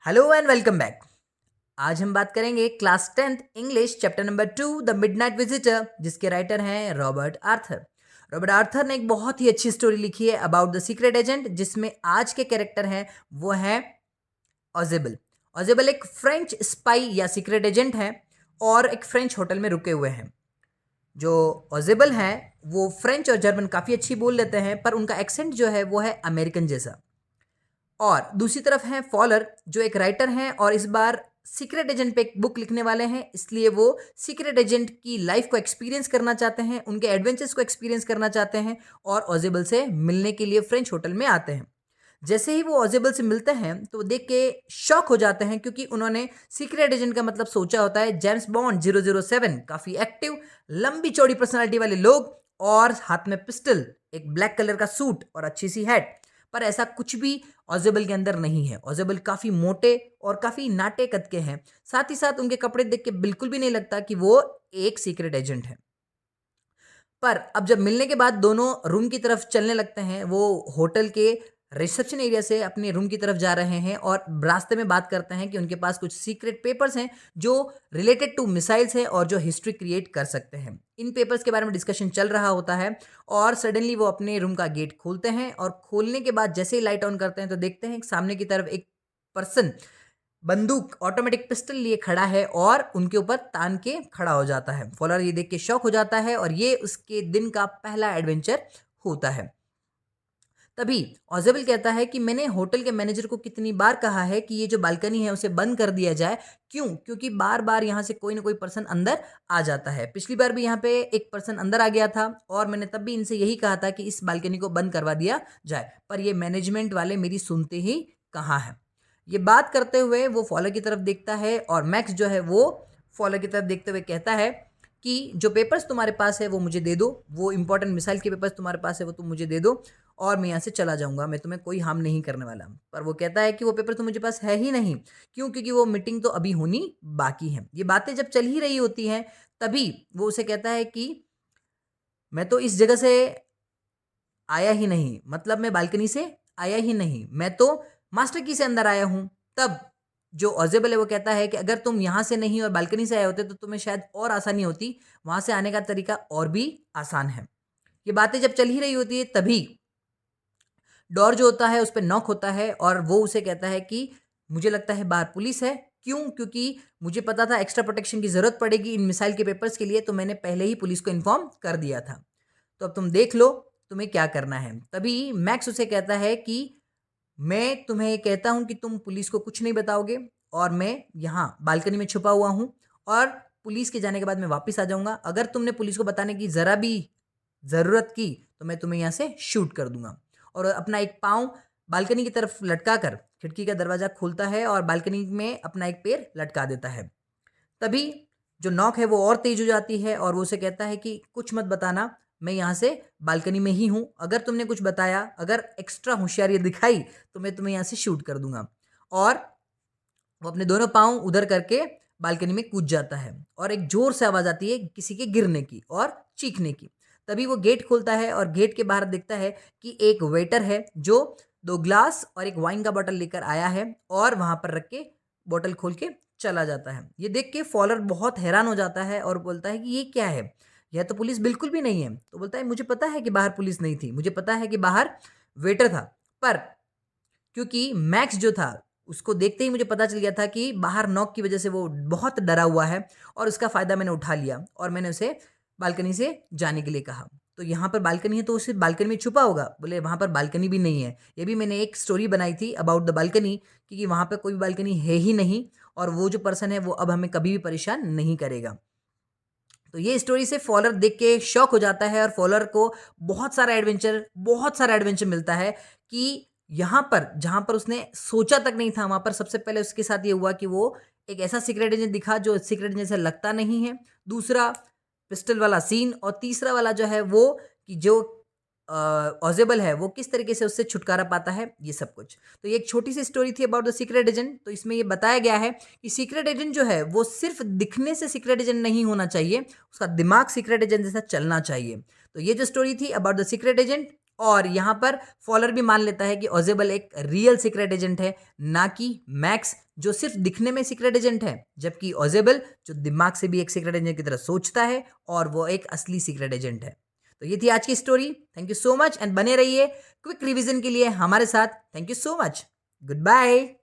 Hello and welcome back. आज हम बात करेंगे class 10th English chapter number 2 the midnight visitor, जिसके राइटर हैं रॉबर्ट आर्थर। रॉबर्ट आर्थर ने एक बहुत ही अच्छी स्टोरी लिखी है अबाउट द सीक्रेट एजेंट, जिसमें आज के कैरेक्टर हैं वो हैं ऑजेबल। ऑजेबल एक फ्रेंच स्पाई या सीक्रेट एजेंट है और एक फ्रेंच होटल में रुके हुए हैं। जो ऑजेबल हैं वो फ्रेंच और जर्मन काफ़ी अच्छी बोल लेते हैं, पर उनका एक्सेंट जो है वो है अमेरिकन जैसा। और दूसरी तरफ हैं फॉलर, जो एक राइटर हैं और इस बार सीक्रेट एजेंट पे एक बुक लिखने वाले हैं, इसलिए वो सीक्रेट एजेंट की लाइफ को एक्सपीरियंस करना चाहते हैं, उनके एडवेंचर्स को एक्सपीरियंस करना चाहते हैं और ऑजेबल से मिलने के लिए फ्रेंच होटल में आते हैं। जैसे ही वो ऑजेबल से मिलते हैं तो वो देख के शॉक हो जाते हैं, क्योंकि उन्होंने सीक्रेट एजेंट का मतलब सोचा होता है जेम्स बॉन्ड 007, काफ़ी एक्टिव, लंबी चौड़ी पर्सनालिटी वाले लोग और हाथ में पिस्टल, एक ब्लैक कलर का सूट और अच्छी सी हैट। पर ऐसा कुछ भी ऑजेबल के अंदर नहीं है। ऑजेबल काफ़ी मोटे और काफ़ी नाटे कद के हैं। साथ ही साथ उनके कपड़े देख के बिल्कुल भी नहीं लगता कि वो एक सीक्रेट एजेंट है। पर अब जब मिलने के बाद दोनों रूम की तरफ चलने लगते हैं, वो होटल के रिसेप्शन एरिया से अपने रूम की तरफ जा रहे हैं और रास्ते में बात करते हैं कि उनके पास कुछ सीक्रेट पेपर्स हैं जो रिलेटेड टू मिसाइल्स हैं और जो हिस्ट्री क्रिएट कर सकते हैं। इन पेपर्स के बारे में डिस्कशन चल रहा होता है और सडनली वो अपने रूम का गेट खोलते हैं और खोलने के बाद जैसे ही लाइट ऑन करते हैं तो देखते हैं सामने की तरफ एक पर्सन बंदूक, ऑटोमेटिक पिस्टल लिए खड़ा है और उनके ऊपर तान के खड़ा हो जाता है। फॉलर ये देख के शॉक हो जाता है और ये उसके दिन का पहला एडवेंचर होता है। तभी ऑजेबल कहता है कि मैंने होटल के मैनेजर को कितनी बार कहा है कि ये जो बालकनी है उसे बंद कर दिया जाए। क्यों? क्योंकि बार बार यहाँ से कोई ना कोई पर्सन अंदर आ जाता है। पिछली बार भी यहाँ पे एक पर्सन अंदर आ गया था और मैंने तब भी इनसे यही कहा था कि इस बालकनी को बंद करवा दिया जाए, पर ये मैनेजमेंट वाले मेरी सुनते ही कहाँ हैं। ये बात करते हुए वो फॉलो की तरफ देखता है और मैक्स जो है वो फॉलो की तरफ देखते हुए कहता है कि जो पेपर्स तुम्हारे पास है वो मुझे दे दो, वो इंपॉर्टेंट मिसाइल के पेपर्स तुम्हारे पास है वो तुम मुझे दे दो और मैं यहाँ से चला जाऊँगा, मैं तुम्हें कोई हार्म नहीं करने वाला। पर वो कहता है कि वो पेपर तो मुझे पास है ही नहीं। क्यों? क्योंकि वो मीटिंग तो अभी होनी बाकी है। ये बातें जब चल ही रही होती हैं तभी वो उसे कहता है कि मैं तो इस जगह से आया ही नहीं, मतलब मैं बालकनी से आया ही नहीं, मैं तो मास्टर की से अंदर आया हूँ। तब जो ऑजेबल है वो कहता है कि अगर तुम यहाँ से नहीं और बालकनी से आए होते तो तुम्हें शायद और आसानी होती, वहाँ से आने का तरीका और भी आसान है। ये बातें जब चल ही रही होती है तभी डोर जो होता है उस पे नॉक होता है और वो उसे कहता है कि मुझे लगता है बाहर पुलिस है। क्यों? क्योंकि मुझे पता था एक्स्ट्रा प्रोटेक्शन की ज़रूरत पड़ेगी इन मिसाइल के पेपर्स के लिए, तो मैंने पहले ही पुलिस को इन्फॉर्म कर दिया था। तो अब तुम देख लो तुम्हें क्या करना है। तभी मैक्स उसे कहता है कि मैं तुम्हें कहता हूँ कि तुम पुलिस को कुछ नहीं बताओगे और मैं यहाँ बालकनी में छुपा हुआ हूँ और पुलिस के जाने के बाद मैं वापस आ जाऊँगा। अगर तुमने पुलिस को बताने की ज़रा भी ज़रूरत की तो मैं तुम्हें यहाँ से शूट कर दूंगा। और अपना एक पाँव बालकनी की तरफ लटका कर खिड़की का दरवाज़ा खोलता है और बालकनी में अपना एक पैर लटका देता है। तभी जो नॉक है वो और तेज हो जाती है और वो उसे कहता है कि कुछ मत बताना, मैं यहाँ से बालकनी में ही हूँ, अगर तुमने कुछ बताया, अगर एक्स्ट्रा होशियारी दिखाई तो मैं तुम्हें यहाँ से शूट कर दूंगा। और वो अपने दोनों पाँव उधर करके बालकनी में कूद जाता है और एक जोर से आवाज़ आती है किसी के गिरने की और चीखने की। तभी वो गेट खोलता है और गेट के बाहर देखता है कि एक वेटर है जो 2 ग्लास और एक वाइन का बॉटल लेकर आया है और वहाँ पर रख के बॉटल खोल के चला जाता है। ये देख के फॉलर बहुत हैरान हो जाता है और बोलता है कि ये क्या है? यह तो पुलिस बिल्कुल भी नहीं है। तो बोलता है मुझे पता है कि बाहर पुलिस नहीं थी, मुझे पता है कि बाहर वेटर था, पर क्योंकि मैक्स जो था उसको देखते ही मुझे पता चल गया था कि बाहर नॉक की वजह से वो बहुत डरा हुआ है और उसका फ़ायदा मैंने उठा लिया और मैंने उसे बालकनी से जाने के लिए कहा। तो यहाँ पर बालकनी है तो उसे बालकनी में छुपा होगा। बोले वहाँ पर बालकनी भी नहीं है। ये भी मैंने एक स्टोरी बनाई थी अबाउट द बालकनी, क्योंकि वहाँ पर कोई भी बालकनी है ही नहीं और वो जो पर्सन है वो अब हमें कभी भी परेशान नहीं करेगा। तो ये स्टोरी से फॉलर देख के शॉक हो जाता है और फॉलर को बहुत सारा एडवेंचर मिलता है कि यहाँ पर जहाँ पर उसने सोचा तक नहीं था, वहाँ पर सबसे पहले उसके साथ ये हुआ कि वो एक ऐसा सीक्रेट एजेंट दिखा जो सीक्रेट एजेंट से लगता नहीं है। दूसरा पिस्टल वाला सीन और तीसरा वाला जो है वो कि जो ऑजेबल है वो किस तरीके से उससे छुटकारा पाता है, ये सब कुछ। तो ये एक छोटी सी स्टोरी थी अबाउट द सीक्रेट एजेंट। तो इसमें ये बताया गया है कि सीक्रेट एजेंट जो है वो सिर्फ दिखने से सीक्रेट एजेंट नहीं होना चाहिए, उसका दिमाग सीक्रेट एजेंट जैसा चलना चाहिए। तो ये जो स्टोरी थी अबाउट द सीक्रेट एजेंट, और यहाँ पर फॉलर भी मान लेता है कि ऑजेबल एक रियल सीक्रेट एजेंट है, ना कि मैक्स जो सिर्फ दिखने में सीक्रेट एजेंट है, जबकि ओजेबल जो दिमाग से भी एक सीक्रेट एजेंट की तरह सोचता है और वो एक असली सीक्रेट एजेंट है। तो ये थी आज की story. Thank you so much and बने रहिए क्विक रिवीजन के लिए हमारे साथ। Thank you so much. Good bye.